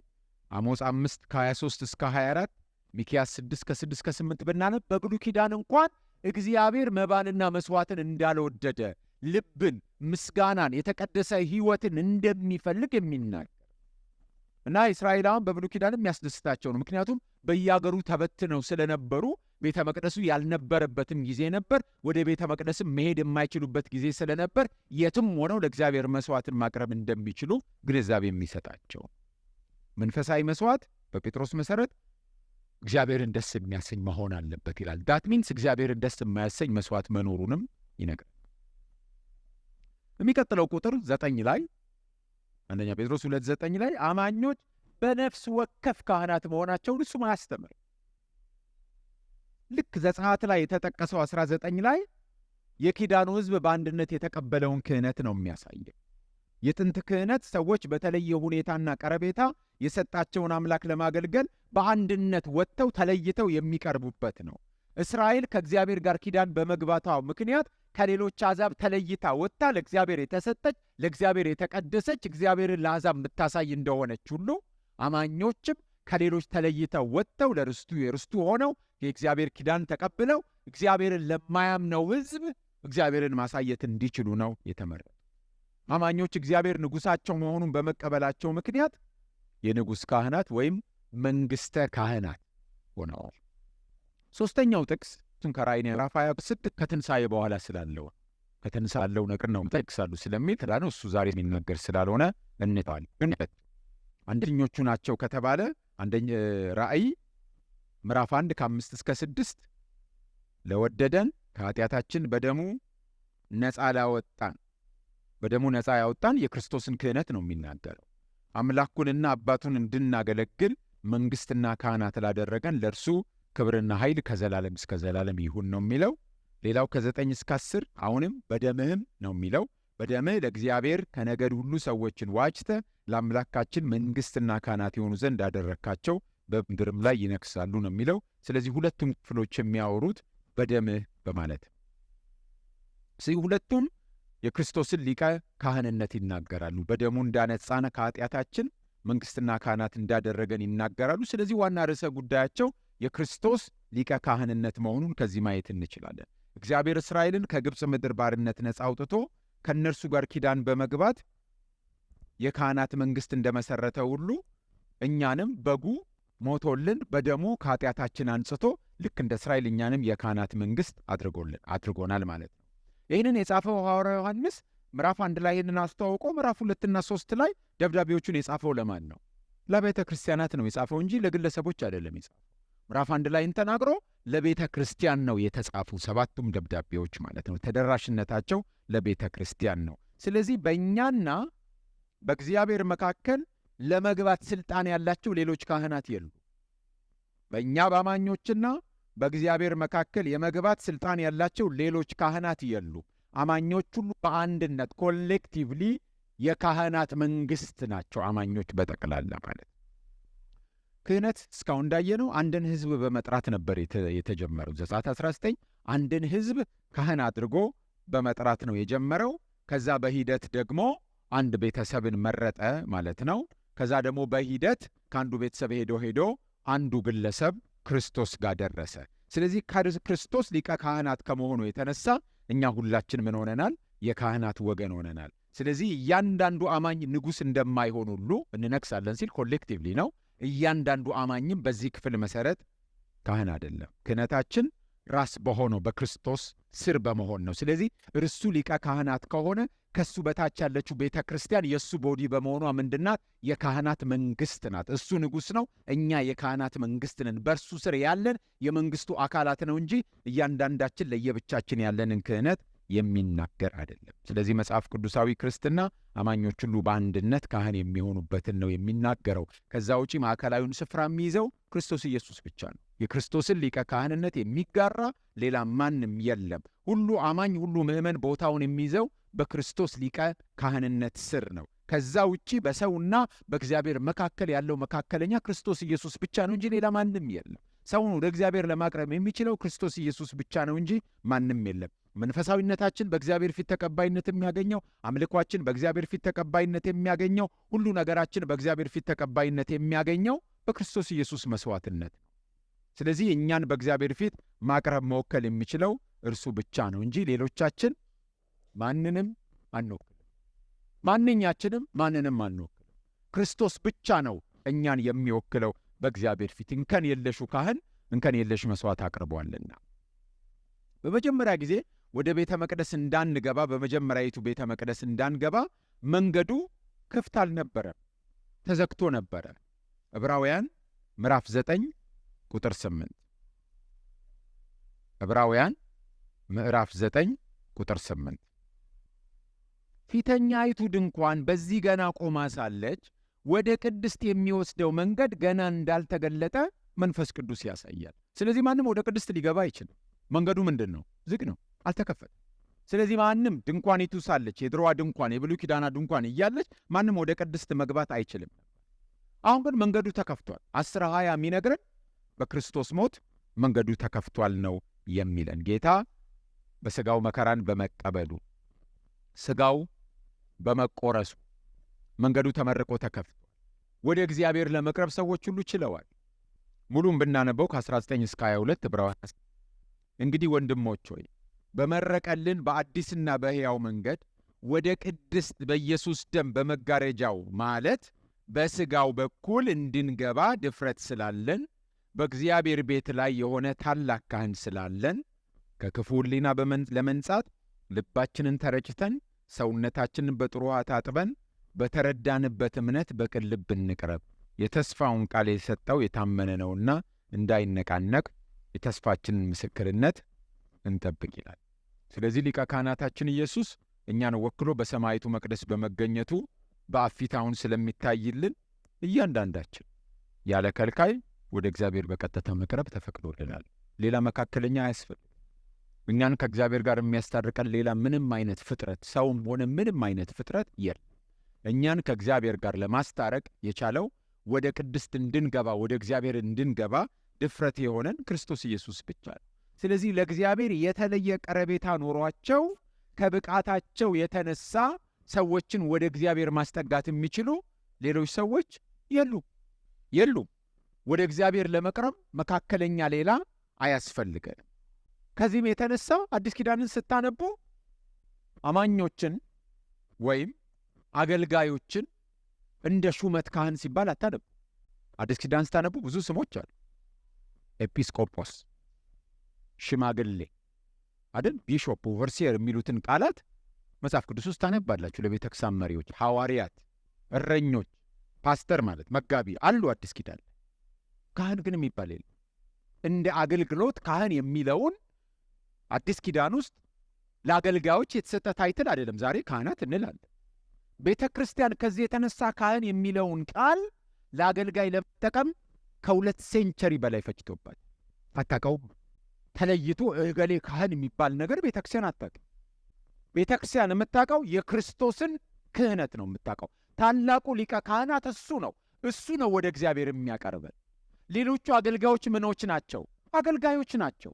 አሞጽ 5 ከ23 እስከ 24፣ ሚክያስ 6 ከ6 እስከ 8 ብናነብ በብሉይ ኪዳን እንኳን እግዚአብሔር መባንና መስዋዕትን እንዳልወደደ፣ ልብን፣ ምስጋናን፣ የተቀደሰ ሕይወትን እንደሚፈልግ የሚናገር እና እስራኤላውያን በብሉይ ኪዳንም የሚያስደስታቸው ነው። ምክንያቱም በየአገሩ ተበትነው ስለነበሩ ቤተ መቅደሱ ያልነበረበትም ጊዜ ነበር። ወደ ቤተ መቅደስም መሄድ የማይችሉበት ጊዜ ስለነበር የትም ሆነው ለእግዚአብሔር መስዋዕትን ማቅረብ እንደሚችሉ ግንዛቤ የሚሰጣቸው መንፈሳዊ መስዋዕት በጴጥሮስ መሰረት እግዚአብሔርን ደስ የሚያሰኝ መሆን አለበት ይላል። ዳት ሚንስ እግዚአብሔርን ደስ የማያሰኝ መስዋዕት መኖሩንም ይነግራል። የሚቀጥለው ቁጥር 9 ላይ አንደኛ ጴጥሮስ 2:9 ላይ አማኞች በነፍስ ወከፍ ካህናት መሆናቸውን እሱም አያስተምር። ልክ ዘጸአት ላይ የተጠቀሰው 19 ላይ የኪዳኑ ሕዝብ በአንድነት የተቀበለውን ክህነት ነው የሚያሳየው። የጥንት ክህነት ሰዎች በተለየ ሁኔታና ቀረቤታ የሰጣቸውን አምላክ ለማገልገል በአንድነት ወጥተው ተለይተው የሚቀርቡበት ነው። እስራኤል ከእግዚአብሔር ጋር ኪዳን በመግባቷ ምክንያት ከሌሎች አሕዛብ ተለይታ ወጥታ ለእግዚአብሔር የተሰጠች፣ ለእግዚአብሔር የተቀደሰች፣ እግዚአብሔርን ለአሕዛብ የምታሳይ እንደሆነች ሁሉ አማኞችም ከሌሎች ተለይተው ወጥተው ለርስቱ የርስቱ ሆነው የእግዚአብሔር ኪዳን ተቀብለው እግዚአብሔርን ለማያምነው ሕዝብ እግዚአብሔርን ማሳየት እንዲችሉ ነው የተመረጡ። አማኞች እግዚአብሔር ንጉሣቸው መሆኑን በመቀበላቸው ምክንያት የንጉሥ ካህናት ወይም መንግሥተ ካህናት ሆነዋል። ሦስተኛው ጥቅስ ከራእይ ምዕራፍ 26 ከትንሣኤ በኋላ ስላለው ከትንሣኤ ያለው ነገር ነው ጠቅሳሉ ስለሚል ነው። እሱ ዛሬ የሚነገር ስላልሆነ እንተዋል። ግን አንደኞቹ ናቸው ከተባለ ራእይ ምዕራፍ 1 ከ5 እስከ 6 ለወደደን ከኃጢአታችን በደሙ ነፃ ላወጣን በደሙ ነፃ ያወጣን የክርስቶስን ክህነት ነው የሚናገረው። አምላኩንና አባቱን እንድናገለግል መንግሥትና ካህናት ላደረገን ለእርሱ ክብርና ኃይል ከዘላለም እስከ ዘላለም ይሁን ነው የሚለው። ሌላው ከ9 እስከ 10 አሁንም በደምህም ነው የሚለው። በደምህ ለእግዚአብሔር ከነገድ ሁሉ ሰዎችን ዋጅተ ለአምላካችን መንግሥትና ካህናት የሆኑ ዘንድ አደረግካቸው፣ በምድርም ላይ ይነግሣሉ ነው የሚለው። ስለዚህ ሁለቱም ክፍሎች የሚያወሩት በደምህ በማለት ስለዚህ ሁለቱም የክርስቶስን ሊቀ ካህንነት ይናገራሉ። በደሙ እንዳነጻነ ከኃጢአታችን መንግሥትና ካህናት እንዳደረገን ይናገራሉ። ስለዚህ ዋና ርዕሰ ጉዳያቸው የክርስቶስ ሊቀ ካህንነት መሆኑን ከዚህ ማየት እንችላለን። እግዚአብሔር እስራኤልን ከግብፅ ምድር ባርነት ነፃ አውጥቶ ከእነርሱ ጋር ኪዳን በመግባት የካህናት መንግሥት እንደመሠረተ ሁሉ እኛንም በጉ ሞቶልን በደሙ ከኃጢአታችን አንጽቶ ልክ እንደ እስራኤል እኛንም የካህናት መንግሥት አድርጎናል ማለት ነው። ይህንን የጻፈው ሐዋርያው ዮሐንስ ምዕራፍ 1 ላይ ይህንን አስተዋውቆ ምዕራፍ 2 እና 3 ላይ ደብዳቤዎቹን የጻፈው ለማን ነው? ለቤተ ክርስቲያናት ነው የጻፈው እንጂ ለግለሰቦች አይደለም የጻፈው። ምዕራፍ 1 ላይ ተናግሮ ለቤተ ክርስቲያን ነው የተጻፉ 7ቱም ደብዳቤዎች ማለት ነው። ተደራሽነታቸው ለቤተ ክርስቲያን ነው። ስለዚህ በእኛና በእግዚአብሔር መካከል ለመግባት ስልጣን ያላቸው ሌሎች ካህናት የሉ። በእኛ በአማኞችና በእግዚአብሔር መካከል የመግባት ስልጣን ያላቸው ሌሎች ካህናት የሉ። አማኞች ሁሉ በአንድነት ኮሌክቲቭሊ የካህናት መንግሥት ናቸው። አማኞች በጠቅላላ ማለት ክህነት እስካሁን እንዳየነው አንድን ሕዝብ በመጥራት ነበር የተጀመረው። ዘጸአት 19 አንድን ሕዝብ ካህን አድርጎ በመጥራት ነው የጀመረው። ከዛ በሂደት ደግሞ አንድ ቤተሰብን መረጠ ማለት ነው። ከዛ ደግሞ በሂደት ከአንዱ ቤተሰብ ሄዶ አንዱ ግለሰብ ክርስቶስ ጋር ደረሰ። ስለዚህ ክርስቶስ ሊቀ ካህናት ከመሆኑ የተነሳ እኛ ሁላችን ምን ሆነናል? የካህናት ወገን ሆነናል። ስለዚህ እያንዳንዱ አማኝ ንጉሥ እንደማይሆን ሁሉ እንነግሳለን ሲል ኮሌክቲቭሊ ነው። እያንዳንዱ አማኝም በዚህ ክፍል መሰረት ካህን አይደለም። ክህነታችን ራስ በሆነው በክርስቶስ ስር በመሆን ነው። ስለዚህ እርሱ ሊቀ ካህናት ከሆነ ከሱ በታች ያለችው ቤተ ክርስቲያን የእሱ ቦዲ በመሆኗ ምንድናት? የካህናት መንግሥት ናት። እሱ ንጉሥ ነው፣ እኛ የካህናት መንግሥት ነን። በእርሱ ስር ያለን የመንግሥቱ አካላት ነው እንጂ እያንዳንዳችን ለየብቻችን ያለንን ክህነት የሚናገር አይደለም። ስለዚህ መጽሐፍ ቅዱሳዊ ክርስትና አማኞች ሁሉ በአንድነት ካህን የሚሆኑበትን ነው የሚናገረው። ከዛ ውጪ ማዕከላዊውን ስፍራ የሚይዘው ክርስቶስ ኢየሱስ ብቻ ነው። የክርስቶስን ሊቀ ካህንነት የሚጋራ ሌላ ማንም የለም። ሁሉ አማኝ፣ ሁሉ ምእመን ቦታውን የሚይዘው በክርስቶስ ሊቀ ካህንነት ስር ነው። ከዛ ውጪ በሰውና በእግዚአብሔር መካከል ያለው መካከለኛ ክርስቶስ ኢየሱስ ብቻ ነው እንጂ ሌላ ማንም የለም። ሰውን ወደ እግዚአብሔር ለማቅረብ የሚችለው ክርስቶስ ኢየሱስ ብቻ ነው እንጂ ማንም የለም። መንፈሳዊነታችን በእግዚአብሔር ፊት ተቀባይነት የሚያገኘው፣ አምልኳችን በእግዚአብሔር ፊት ተቀባይነት የሚያገኘው፣ ሁሉ ነገራችን በእግዚአብሔር ፊት ተቀባይነት የሚያገኘው በክርስቶስ ኢየሱስ መስዋዕትነት ነው። ስለዚህ እኛን በእግዚአብሔር ፊት ማቅረብ መወከል የሚችለው እርሱ ብቻ ነው እንጂ ሌሎቻችን ማንንም አንወክልም። ማንኛችንም ማንንም አንወክልም። ክርስቶስ ብቻ ነው እኛን የሚወክለው በእግዚአብሔር ፊት። እንከን የለሹ ካህን እንከን የለሽ መስዋዕት አቅርቧልና በመጀመሪያ ጊዜ ወደ ቤተ መቅደስ እንዳንገባ፣ በመጀመሪያይቱ ቤተ መቅደስ እንዳንገባ መንገዱ ክፍት አልነበረም፣ ተዘግቶ ነበረ። ዕብራውያን ምዕራፍ 9 ቁጥር 8 ዕብራውያን ምዕራፍ 9 ቁጥር 8 ፊተኛይቱ ድንኳን በዚህ ገና ቆማ ሳለች ወደ ቅድስት የሚወስደው መንገድ ገና እንዳልተገለጠ መንፈስ ቅዱስ ያሳያል። ስለዚህ ማንም ወደ ቅድስት ሊገባ አይችልም። መንገዱ ምንድን ነው? ዝግ ነው፣ አልተከፈተም። ስለዚህ ማንም ድንኳኒቱ ሳለች፣ የድሮዋ ድንኳን የብሉይ ኪዳና ድንኳን እያለች ማንም ወደ ቅድስት መግባት አይችልም። አሁን ግን መንገዱ ተከፍቷል። 10:20 የሚነግረን በክርስቶስ ሞት መንገዱ ተከፍቷል ነው የሚለን። ጌታ በሥጋው መከራን በመቀበሉ ሥጋው በመቆረሱ መንገዱ ተመርቆ ተከፍቷል። ወደ እግዚአብሔር ለመቅረብ ሰዎች ሁሉ ችለዋል። ሙሉም ብናነበው ከ19 እስከ 22 ዕብራውያን። እንግዲህ ወንድሞች ሆይ በመረቀልን በአዲስና በሕያው መንገድ ወደ ቅድስት በኢየሱስ ደም በመጋረጃው ማለት በሥጋው በኩል እንድንገባ ድፍረት ስላለን በእግዚአብሔር ቤት ላይ የሆነ ታላቅ ካህን ስላለን ከክፉ ሕሊና ለመንጻት ልባችንን ተረጭተን ሰውነታችንን በጥሩ ውኃ ታጥበን በተረዳንበት እምነት በቅን ልብ እንቅረብ። የተስፋውን ቃል የሰጠው የታመነ ነውና እንዳይነቃነቅ የተስፋችንን ምስክርነት እንጠብቅ ይላል። ስለዚህ ሊቀ ካህናታችን ኢየሱስ እኛን ወክሎ በሰማይቱ መቅደስ በመገኘቱ በአብ ፊት አሁን ስለሚታይልን እያንዳንዳችን ያለ ከልካይ ወደ እግዚአብሔር በቀጥታ መቅረብ ተፈቅዶልናል። ሌላ መካከለኛ አያስፈልግም። እኛን ከእግዚአብሔር ጋር የሚያስታርቀን ሌላ ምንም አይነት ፍጥረት፣ ሰውም ሆነ ምንም አይነት ፍጥረት የለም። እኛን ከእግዚአብሔር ጋር ለማስታረቅ የቻለው ወደ ቅድስት እንድንገባ፣ ወደ እግዚአብሔር እንድንገባ ድፍረት የሆነን ክርስቶስ ኢየሱስ ብቻ ነው። ስለዚህ ለእግዚአብሔር የተለየ ቀረቤታ ኖሯቸው ከብቃታቸው የተነሳ ሰዎችን ወደ እግዚአብሔር ማስጠጋት የሚችሉ ሌሎች ሰዎች የሉም። ወደ እግዚአብሔር ለመቅረብ መካከለኛ ሌላ አያስፈልገንም። ከዚህም የተነሳ አዲስ ኪዳንን ስታነቡ አማኞችን ወይም አገልጋዮችን እንደ ሹመት ካህን ሲባል አታነቡ። አዲስ ኪዳን ስታነቡ ብዙ ስሞች አሉ። ኤጲስቆጶስ፣ ሽማግሌ አይደል፣ ቢሾፕ፣ ኦቨርሲየር የሚሉትን ቃላት መጽሐፍ ቅዱስ ውስጥ ታነባላችሁ። ለቤተ ክርስቲያን መሪዎች፣ ሐዋርያት፣ እረኞች፣ ፓስተር ማለት መጋቢ አሉ አዲስ ኪዳን። ካህን ግን የሚባል የለም። እንደ አገልግሎት ካህን የሚለውን አዲስ ኪዳን ውስጥ ለአገልጋዮች የተሰጠ ታይትል አይደለም። ዛሬ ካህናት እንላለን። ቤተ ክርስቲያን ከዚህ የተነሳ ካህን የሚለውን ቃል ለአገልጋይ ለመጠቀም ከ2 ሴንቸሪ በላይ ፈጅቶባል። አታውቀውም። ተለይቶ እገሌ ካህን የሚባል ነገር ቤተ ክርስቲያን አታውቅም። ቤተ ክርስቲያን የምታውቀው የክርስቶስን ክህነት ነው የምታውቀው። ታላቁ ሊቀ ካህናት እሱ ነው። እሱ ነው ወደ እግዚአብሔር የሚያቀርበን። ሌሎቹ አገልጋዮች ምኖች ናቸው? አገልጋዮች ናቸው።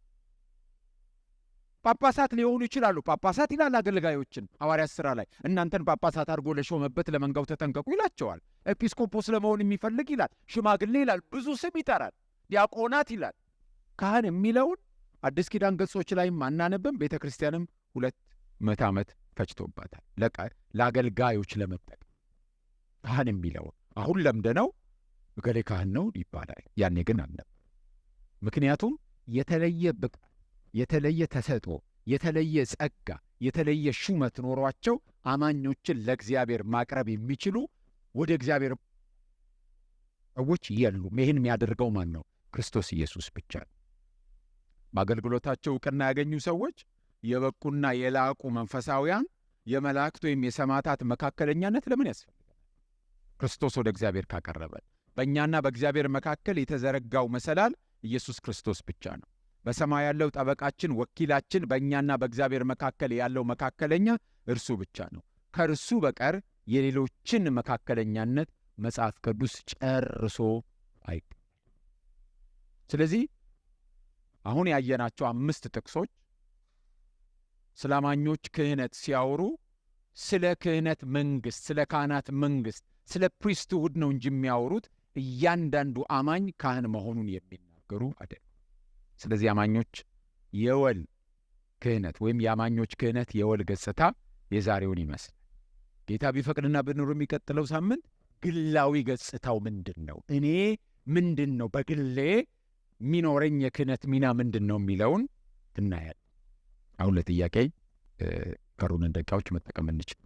ጳጳሳት ሊሆኑ ይችላሉ። ጳጳሳት ይላል አገልጋዮችን ሐዋርያት ሥራ ላይ እናንተን ጳጳሳት አድርጎ ለሾመበት ለመንጋው ተጠንቀቁ ይላቸዋል። ኤጲስቆጶስ ለመሆን የሚፈልግ ይላል። ሽማግሌ ይላል። ብዙ ስም ይጠራል። ዲያቆናት ይላል። ካህን የሚለውን አዲስ ኪዳን ገጾች ላይም አናነብም። ቤተ ክርስቲያንም 200 ዓመት ፈጅቶባታል ለአገልጋዮች ለመጠቀም። ካህን የሚለውን አሁን ለምደነው እገሌ ካህን ነው ይባላል። ያኔ ግን አልነበር። ምክንያቱም የተለየ ብቃት፣ የተለየ ተሰጥኦ፣ የተለየ ጸጋ፣ የተለየ ሹመት ኖሯቸው አማኞችን ለእግዚአብሔር ማቅረብ የሚችሉ ወደ እግዚአብሔር ሰዎች የሉም። ይህን የሚያደርገው ማን ነው? ክርስቶስ ኢየሱስ ብቻ ነው። በአገልግሎታቸው ዕውቅና ያገኙ ሰዎች የበቁና የላቁ መንፈሳውያን የመላእክት ወይም የሰማዕታት መካከለኛነት ለምን ያስፈልጋል? ክርስቶስ ወደ እግዚአብሔር ካቀረበን። በእኛና በእግዚአብሔር መካከል የተዘረጋው መሰላል ኢየሱስ ክርስቶስ ብቻ ነው። በሰማይ ያለው ጠበቃችን፣ ወኪላችን፣ በእኛና በእግዚአብሔር መካከል ያለው መካከለኛ እርሱ ብቻ ነው። ከእርሱ በቀር የሌሎችን መካከለኛነት መጽሐፍ ቅዱስ ጨርሶ አይቀበልም። ስለዚህ አሁን ያየናቸው 5 ጥቅሶች ስለ አማኞች ክህነት ሲያወሩ ስለ ክህነት መንግሥት፣ ስለ ካህናት መንግሥት፣ ስለ ፕሪስትሁድ ነው እንጂ የሚያወሩት እያንዳንዱ አማኝ ካህን መሆኑን የሚናገሩ አይደለም። ስለዚህ አማኞች የወል ክህነት ወይም የአማኞች ክህነት የወል ገጽታ የዛሬውን ይመስላል። ጌታ ቢፈቅድና ብንኖር የሚቀጥለው ሳምንት ግላዊ ገጽታው ምንድን ነው፣ እኔ ምንድን ነው በግሌ የሚኖረኝ የክህነት ሚና ምንድን ነው የሚለውን እናያለን። አሁን ለጥያቄ ቀሩንን ደቂቃዎች መጠቀም እንችል።